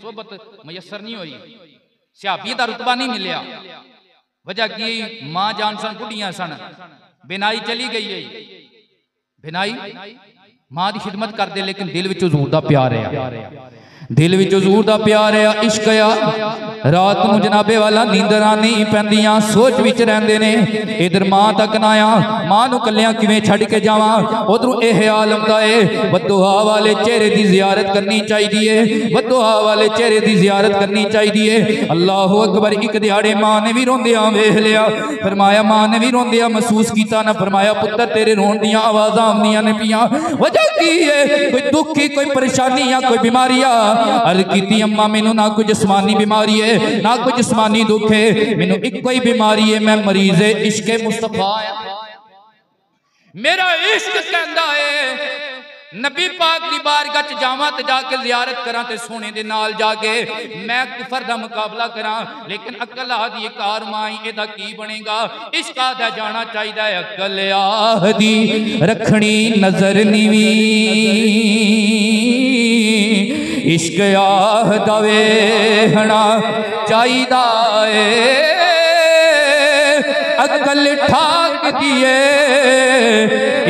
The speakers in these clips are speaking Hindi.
सोहबत मयसर नहीं हुई, सिहाबी का रुतबा नहीं मिलया। वजह की मां जान सन बुढ़िया सन, बिनाई चली गई है, बिनाई मां की खिदमत कर दे, लेकिन दिल विच हुजूर दा प्यार है, दिल विच हुजूर दा प्यार है, इश्क आ। रात नूं जनाबे वाला नींदरां नहीं पैंदियां, सोच विच रहिंदे ने, इधर मां तक ना आया, मां नूं कल्लियां किवें छड्ड के जावां। उधरों यह हाल आउंदा है, बद्दुआ वाले चेहरे की जियारत करनी चाहिए, बद्दुआ वाले चेहरे की जियारत करनी चाहिए। अल्लाहु अकबर। एक दिहाड़े मां ने भी रोंदियां वेख लिया, फरमाया मां ने भी रोंदियां महसूस किया ना, फरमाया पुत्र तेरे रोण दियां आवाज़ां आउंदियां ने पियां, वजह की है? कोई दुख की, कोई परेशानी या कोई बीमारी आ। अर्ज की अम्मा मैनू ना कोई जिस्मानी बीमारी है, ना कोई जिस्मानी दुख है, मैनू एक कोई बीमारी है, मैं मरीज है इश्के मुस्तफा है। मेरा इश्क कहंदा है नबी पाक दी बारगाह च जावां ते जाके जियारत करां ते सोने दे नाल जाके मैं कुफर दा मुकाबला करां, लेकिन अकल आदी कार माई एदा की बनेगा? इश्क आदा जाना चाहिदा है, अकल आदी रखनी नजर नीवी, इश्क आदा वेखना चाहिदा है, अकल ठाक दिए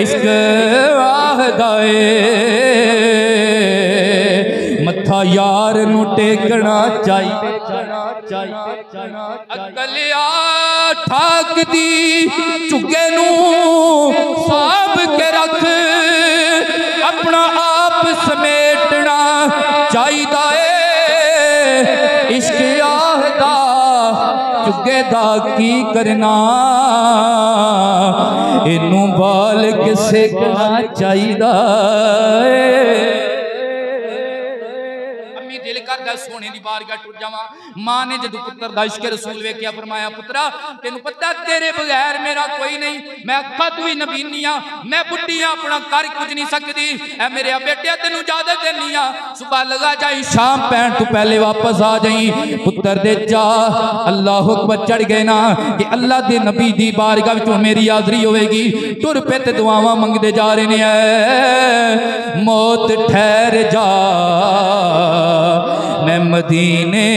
इश्क आदा मत्था यार नू टेकना चाहिए, अकल ठाक दी चुगे नू साब के रख, अपना आप समेटना चाहिदा है, इश्क आदा चुगे दा की करना, इनू बाल किसे कहना चाहिदा है। दिल करदा सोने दी बारगाह टुट जावां। मां ने जदों पुत्र दा इश्क रसूल वेख्या, फरमाया पुत्रा तेनू पता तेरे बगैर मेरा कोई नहीं, मैं अखा तू ही नबीनी आ, मैं बुढ़ी आ, अपना कर कुछ नहीं सकती, ऐ मेरे बेटे तेनू इजाजत देनी आ, सुबह लगा जाई, शाम पैण तू पहले वापस आ जाई। पुत्र दे चा अल्लाह अकबर चढ़ गए ना कि अल्लाह दे नबी दी बारगाह विचों मेरी हाजरी होवेगी। टुर पे ते दुआवां मंगदे जा रहे ने, मौत ठहर जा मैं मदीने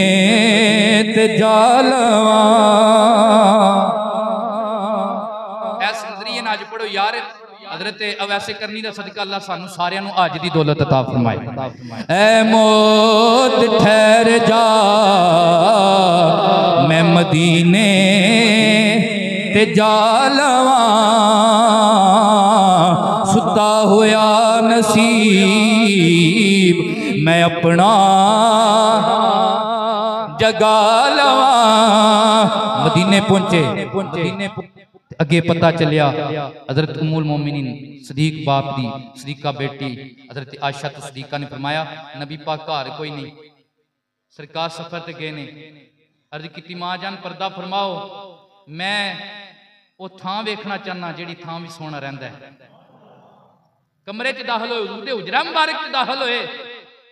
ते जालवा। ऐसे नजरिए नाज पढ़ो यार, हजरत अवैसे करनी दा सदका अल्लाह सानू सारियां नू आज दी दौलत अता फरमाए। ऐ मौत ठहर जा मैं मदीने ते जालवा, सुता होया नसीब मैं अपना जगा लवा। मदीने पहुंचे, मदीने अगे पता चलिया हजरत उम्मुल मोमिनीन सदीक बाप दी सदीका बेटी हजरत आयशा तो सदीका ने फरमाया नबी पाक घर कोई नहीं, सरकार सफर ते गए ने। अर्ज की मां जान पर्दा फरमाओ, मैं वो थां वेखना चाहना जिहड़ी थां भी सोना रहिंदा है। कमरे च दाखिल होए, उहदे हुजरा मुबारक च दाखिल होए,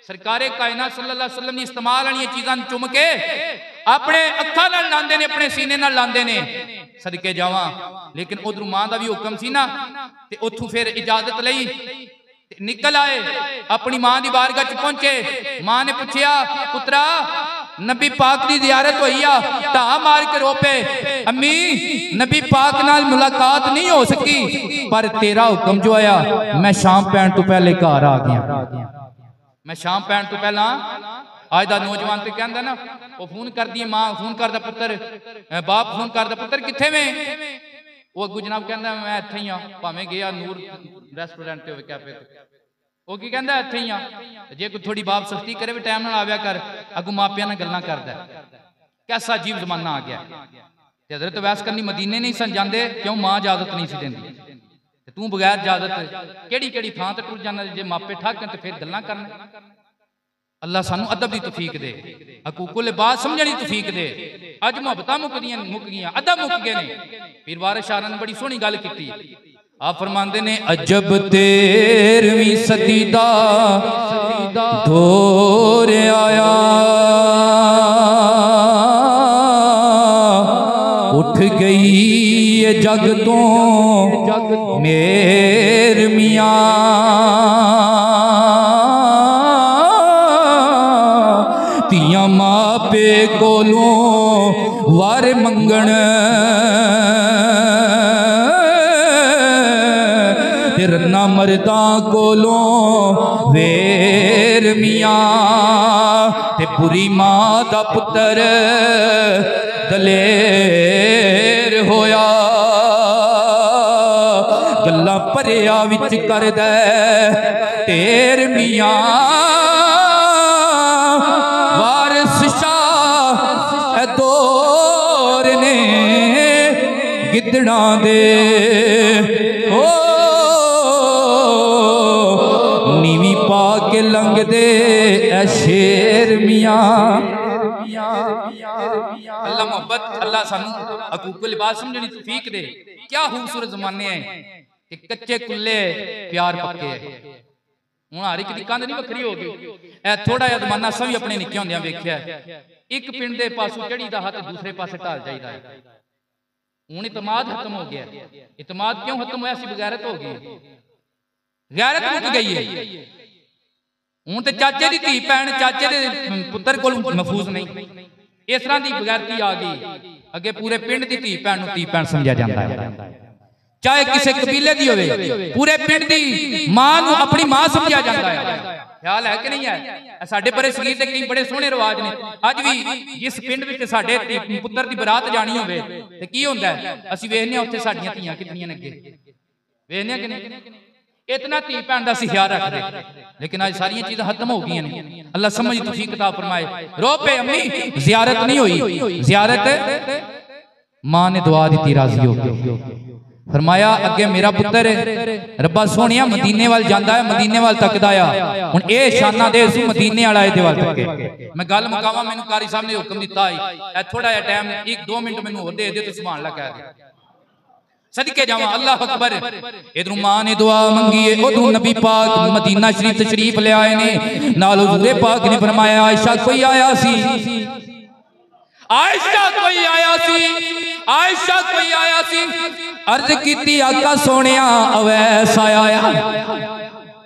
सरकारे कायनात सल्लल्लाहु अलैहि वसल्लम दी इस्तेमाल वाली चीज़ां चुम के अपने अखां नाल लांदे ने, अपने सीने नाल लांदे ने, सदके जावां। लेकिन उधरों मां दा भी हुक्म सी ना, ते उत्थों फिर इजाजत लई निकल आए, अपनी मां दी बारगाह च पहुंचे। मां ने पूछया पुत्रा नबी पाक दी जियारत होई आ? ढा मार के रो पे, अम्मी नबी पाक नाल मुलाकात नहीं हो सकी, पर तेरा हुक्म जो आया मैं शाम पैण तो पहले घर आ गया। मैं शाम पैण तो पहला आज का नौजवान तो कहता ना, वो फोन कर दी मां, फोन करता पुत्र, बाप फोन करता पुत्र किथे में, वो अगू जनाब कहता मैं इत्थे ही हाँ, भावें गया नूर रेस्टोरेंट ते होवे कैफे ते, वो की कहता इत्थे ही हाँ। जे कोई थोड़ी बाप सख्ती करे भी टाइम नाल आव्या कर, अगू मापियां नाल गल्लां करदा। कैसा अजीब जमाना आ गया। ते हजरत वैस करनी मदीने नहीं सन जांदे, क्यों मां इजाजत नहीं सी देंदी। तू बगैर इजाजत केड़ी केड़ी थां ते टुर जाना, जे मापे ठाकन ते फिर गल्लां करन। अल्लाह सानू अदब दी तौफीक दे, हकूकुल बात समझने दी तौफीक दे। अज मुहब्बतां मुक गईयां, अदब मुक गए ने। पीर वारिस शाह ने बड़ी सोहनी गल कीती, आप फरमांदे ने अजब 13वीं सदी दा दौर आया, उठ गई ये जग तो मेर मियां, धियां मापे कोलों वार मंगण रन्ना मरदा कोलों वेर मियां ते बुरी मां दा पुत्र दलेर होया गल्ला भरिया विच कर दे तेर मियां वारिस शाह दौर ने गिदड़ा दे ओ नीवी पा के लंघ दे ऐ शेर मियां। अल्लाह मोहब्बत अल्लाह सानू हकूकुल लिबास समझने की तौफीक दे। क्या खूबसूरत जमाने हैं कि कच्चे कुल्ले प्यार पक्के है। हुण हर एक दी कंध नहीं वखरी हो गई। ए थोड़ा जिहा जमाना असां भी अपने निक्के होंदियां वेखिआ, एक पिंड दे पासों चढ़ी दा हाथ दूसरे पासे ढल जाईदा है। हुण इतमाद खत्म हो गया। इतमाद क्यों खत्म होया? सी बगैरत हो गई, गैरत मुक गई है। हूं तो चाचे की धी भैन चाचे के पुत्र को महफूज नहीं, इस तरह की बगैरती आ गई। अगे पूरे पिंड की धी भैन धी भैन समझा जाता है, चाहे किसी कबीले की होवे, पूरे पिंड की मां नूं अपनी मां समझा जाता है। ख्याल है कि नहीं है? साडे बड़े संगीत के कई बड़े सोहने रिवाज ने। अज भी जिस पिंड विच साडे पुत्र की बरात जानी होवे ते की हुंदा है, असीं वेखने उत्थे साडीआं धीआं कितनियां ने अगे वेखने कि नहीं। इतना धी भैन का असीं ख्याल रखते, लेकिन आज सारिया चीज़ां खत्म हो गई ने। अल्लाह समझ तुसीं किताब फरमाए। रो पे अम्मी ज़ियारत नहीं हुई, ज़ियारत मां ने दुआ दी राजी हो गई। फरमाया अगे मेरा पुत्र रब्बा सोहणिया मदीने वाल जांदा है, मदीने वाल तकदा आ। हुण ए शाना दे सू मदीने वाला इहदे वाल तके। मैं गल मुकावां, मैनूं कारी साहब ने हुक्म दिता है थोड़ा जिहा टाइम 1-2 मिनट मैनूं होर दे दे तो सुभान अल्लाह कह दे सदके जावा। अल्लाह अकबर। इधरों मां ने दुआ मंगी है, उधरों नबी पाक मदीना शरीफ तशरीफ ले आए ने। नाल हुजूर पाक ने फरमाया आयशा कोई आया सी, आयशा कोई आया सी, आयशा कोई आया सी। अर्ज कीती आका सोनिया अवैस आया,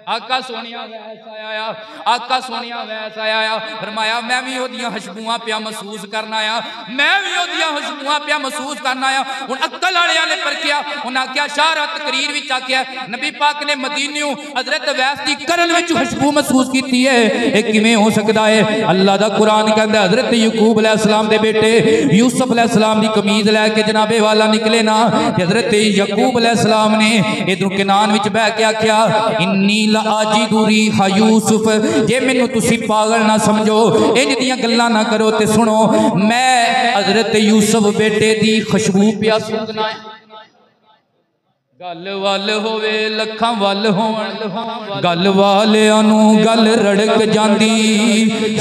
आका सोनिया वैस आया, आका सोनिया वैस आया। फरमाया मैं भी ओदियां खुशबूआं पिया महसूस करना आया, मैं भी ओदियां खुशबूआं पिया महसूस करना आया। हुण अक्ल वालियां ने परखिया, उन्हां आख्या शारा तकरीर विच आख्या नबी पाक ने मदीनियों हजरत वैस दी करन विच खुशबू महसूस कीती है। ये किवें हो सकदा है? अल्लाह दा कुरान कहंदा हजरत यकूब अलैहिस्सलाम दे बेटे यूसुफ अलैहिस्सलाम दी कमीज लैके जनाबे वाला निकले ना, हजरत यकूब अलैहिस्सलाम ने इधरों किनान विच बैठ के आख्या इन्नी आजी दूरी हा यूसुफ, जे मैनू तुसी पागल ना समझो, इंज दियां गल्लां ना करो ते सुनो, मैं हजरत यूसुफ बेटे दी खुशबू पिया सुनना है। गल वल होवे लखां वल होवन, गल वालियां नू गल रड़क जांदी,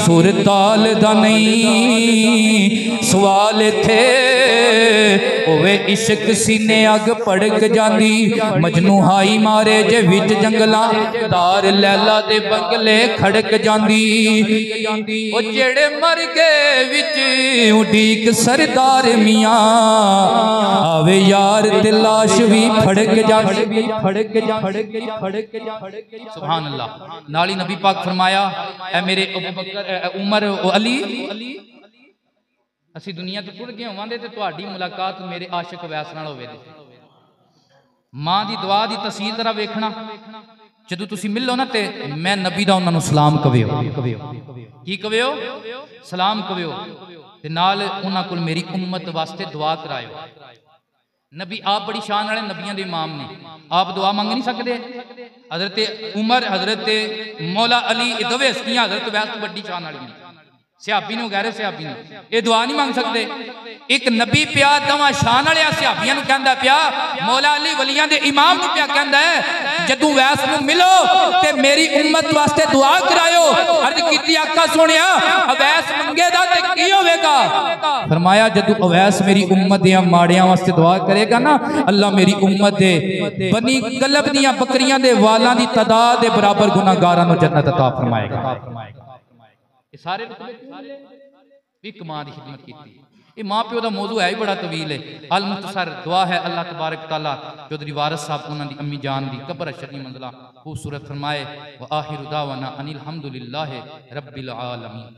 सुर ताल दा नहीं सवाल इत्थे होवे इश्क सीने अग भड़क जांदी। मजनू हाई मारे जे विच जंगलां, तार लैला दे बंगले खड़क जांदी। ओ जेड़े मर गए विच उडीक सरदार मियां, आवे यार ते लाश भी फड़क सुभान अल्लाह। नाली नबी पाक फरमाया ऐ मेरे अबू बकर उमर अली, असी दुनिया तो टुर गए होवांगे ते तुहाडी मुलाकात मेरे आशिक वैस नाल होवे। मां दी दुआ दी तसीर जरा वेखना, जदों तुसी मिलो ना ते मैं नबी दा उन्हां नूं सलाम कविओ, की कविओ? सलाम कविओ ते नाल उन्हां कोल मेरी उम्मत वास्ते दुआ करायो। नबी आप बड़ी शान वाले नबियों के इमाम ने, आप दुआ मंग नहीं सकते? हजरत उमर हजरत मौला अली दवे हस्तियां हजरत वैस तो बड़ी शान वाली ने, सियाबी ने गैर सियाबी ने ये दुआ नहीं मंग सकते। एक नबी पिया दवा शान वाले सियाबियां नूं कहंदा पिया, मौला अली वलियां दे इमाम नूं पिया कहंदा है जदों वैस नूं मिलो ते मेरी उम्मत वास्ते दुआ करायो। अर्ज कीती आका सोनिया अवैस मंगेगा ते की होवेगा? फरमाया जदों अवैस मेरी उम्मत दे माड़ियां वास्ते दुआ करेगा ना, अल्लाह मेरी उम्मत दे बनी कलब दियां बकरियां दे वालां दी तादाद दे बराबर गुनाहगारां नूं जन्नत अता फरमाएगा। ये सारे भी मां की खिदमत की। ये मां प्यो का मौजू है ही बड़ा तवील है। अल मुख्तसर दुआ है अल्लाह तबारक तआला चौधरी वारिस साहब उन्होंने अम्मी जान की कब्र अशर दी मंजिला खूबसूरत फरमाए। व आखिर दावाना अनिल हम्दुलिल्लाहि रब्बिल आलमीन।